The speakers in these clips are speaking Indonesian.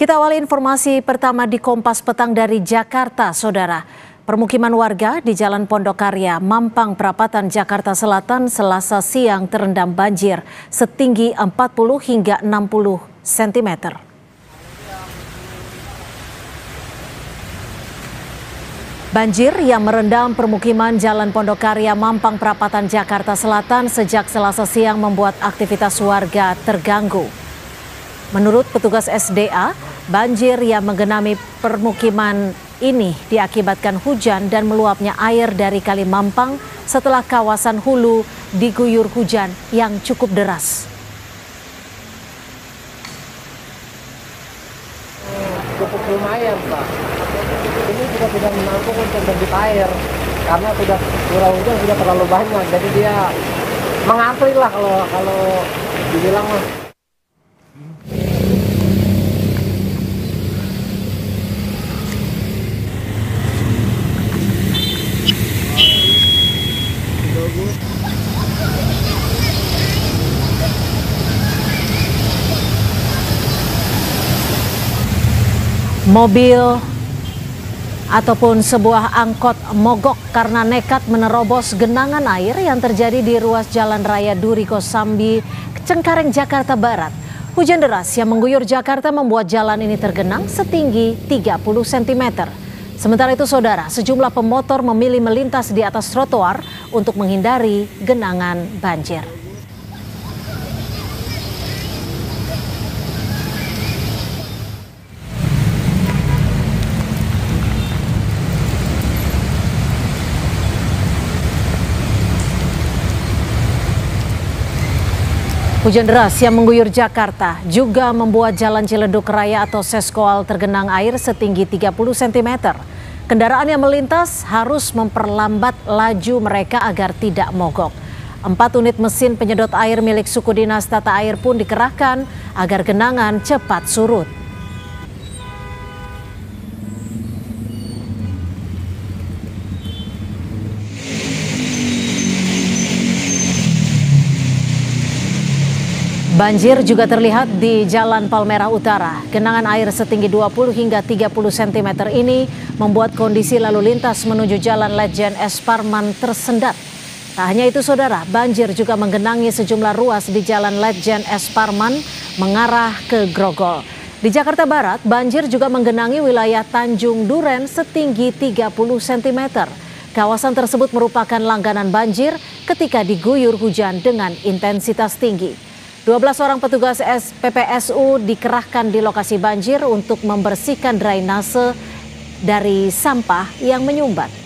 Kita awali informasi pertama di Kompas Petang dari Jakarta, Saudara. Permukiman warga di Jalan Pondokarya, Mampang Perapatan, Jakarta Selatan, Selasa siang terendam banjir setinggi 40 hingga 60 cm. Banjir yang merendam permukiman Jalan Pondokarya, Mampang Perapatan, Jakarta Selatan sejak Selasa siang membuat aktivitas warga terganggu. Menurut petugas SDA, banjir yang menggenangi permukiman ini diakibatkan hujan dan meluapnya air dari Kali Mampang setelah kawasan hulu diguyur hujan yang cukup deras. Cukup lumayan, Pak. Ini juga tidak menampung untuk debit air karena sudah curah hujan sudah terlalu banyak, jadi dia mengantri lah kalau dibilang mah. Mobil ataupun sebuah angkot mogok karena nekat menerobos genangan air yang terjadi di ruas Jalan Raya Duri Kosambi, Cengkareng, Jakarta Barat. Hujan deras yang mengguyur Jakarta membuat jalan ini tergenang setinggi 30 cm. Sementara itu, Saudara, sejumlah pemotor memilih melintas di atas trotoar untuk menghindari genangan banjir. Hujan deras yang mengguyur Jakarta juga membuat Jalan Ciledug Raya atau Seskoal tergenang air setinggi 30 cm. Kendaraan yang melintas harus memperlambat laju mereka agar tidak mogok. 4 unit mesin penyedot air milik suku dinas tata air pun dikerahkan agar genangan cepat surut. Banjir juga terlihat di Jalan Palmerah Utara. Genangan air setinggi 20 hingga 30 cm ini membuat kondisi lalu lintas menuju Jalan Ledjen S. Parman tersendat. Tak hanya itu, Saudara, banjir juga menggenangi sejumlah ruas di Jalan Ledjen S. Parman mengarah ke Grogol. Di Jakarta Barat, banjir juga menggenangi wilayah Tanjung Duren setinggi 30 cm. Kawasan tersebut merupakan langganan banjir ketika diguyur hujan dengan intensitas tinggi. 12 orang petugas PPSU dikerahkan di lokasi banjir untuk membersihkan drainase dari sampah yang menyumbat.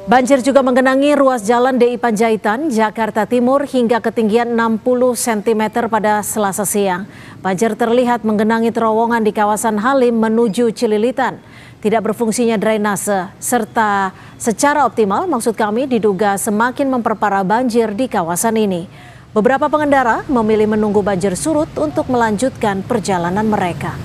Banjir juga menggenangi ruas Jalan DI Panjaitan, Jakarta Timur hingga ketinggian 60 cm pada Selasa siang. Banjir terlihat menggenangi terowongan di kawasan Halim menuju Cililitan. Tidak berfungsinya drainase serta secara optimal maksud kami diduga semakin memperparah banjir di kawasan ini. Beberapa pengendara memilih menunggu banjir surut untuk melanjutkan perjalanan mereka.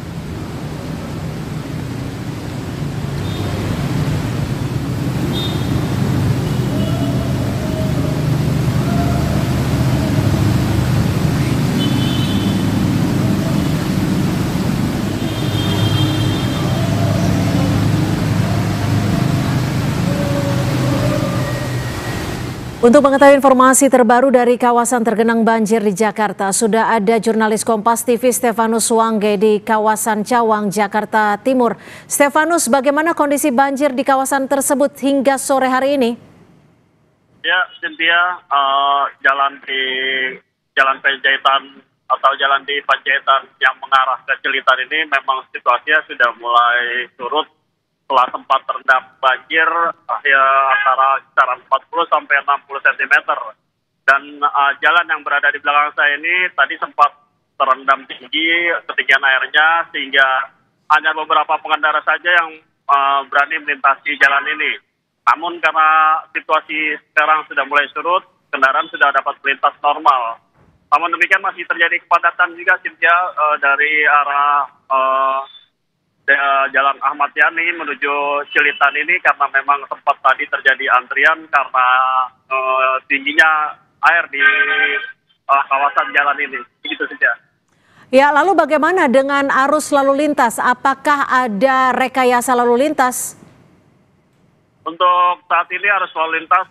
Untuk mengetahui informasi terbaru dari kawasan tergenang banjir di Jakarta, sudah ada jurnalis Kompas TV Stefanus Wangge di kawasan Cawang, Jakarta Timur. Stefanus, bagaimana kondisi banjir di kawasan tersebut hingga sore hari ini? Ya, Cynthia, jalan Panjaitan atau jalan di Panjaitan yang mengarah ke Cililitan ini memang situasinya sudah mulai surut. Setelah sempat terendam banjir ya antara kisaran 40 sampai 60 cm. Dan jalan yang berada di belakang saya ini tadi sempat terendam tinggi ketinggian airnya sehingga hanya beberapa pengendara saja yang berani melintasi jalan ini. Namun karena situasi sekarang sudah mulai surut, kendaraan sudah dapat melintas normal. Namun demikian masih terjadi kepadatan juga, Cynthia, dari arah Jalan Ahmad Yani menuju Cilitan ini karena memang sempat tadi terjadi antrian karena tingginya air di kawasan jalan ini. Begitu saja. Ya, lalu bagaimana dengan arus lalu lintas? Apakah ada rekayasa lalu lintas? Untuk saat ini arus lalu lintas,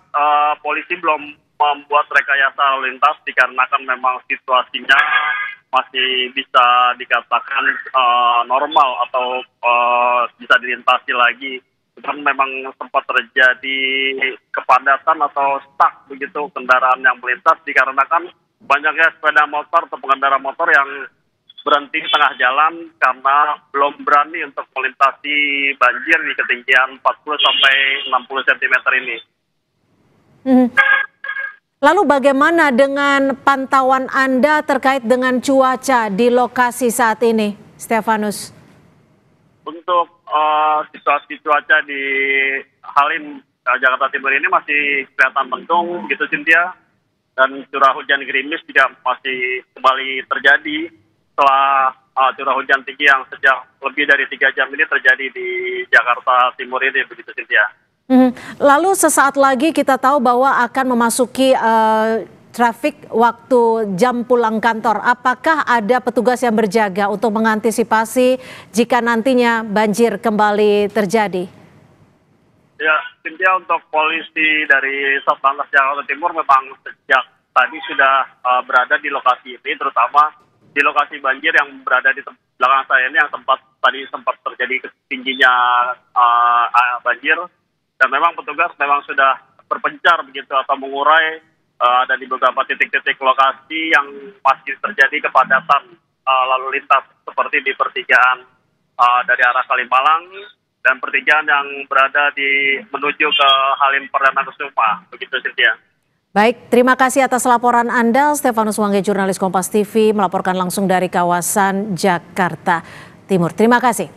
polisi belum membuat rekayasa lalu lintas dikarenakan memang situasinya masih bisa dikatakan normal atau bisa dilintasi lagi. Dan memang sempat terjadi kepadatan atau stuck begitu kendaraan yang melintas dikarenakan banyaknya sepeda motor atau pengendara motor yang berhenti di tengah jalan karena belum berani untuk melintasi banjir di ketinggian 40 sampai 60 cm ini. Lalu bagaimana dengan pantauan Anda terkait dengan cuaca di lokasi saat ini, Stefanus? Untuk situasi cuaca di Halim, Jakarta Timur ini masih kelihatan mendung gitu, Cynthia. Dan curah hujan gerimis juga masih kembali terjadi setelah curah hujan tinggi yang sejak lebih dari 3 jam ini terjadi di Jakarta Timur ini, begitu, Cynthia. Lalu sesaat lagi kita tahu bahwa akan memasuki trafik waktu jam pulang kantor. Apakah ada petugas yang berjaga untuk mengantisipasi jika nantinya banjir kembali terjadi? Ya, Cynthia, untuk polisi dari Satlantas Jakarta Timur memang sejak tadi sudah berada di lokasi ini, terutama di lokasi banjir yang berada di belakang saya ini yang sempat terjadi tingginya banjir. Dan memang petugas memang sudah berpencar begitu atau mengurai ada di beberapa titik-titik lokasi yang masih terjadi kepadatan lalu lintas seperti di pertigaan dari arah Kalimalang dan pertigaan yang berada di menuju ke Halim Perdana Kusuma, begitu, Cynthia. Baik, terima kasih atas laporan Anda, Stefanus Wangge, jurnalis Kompas TV, melaporkan langsung dari kawasan Jakarta Timur. Terima kasih.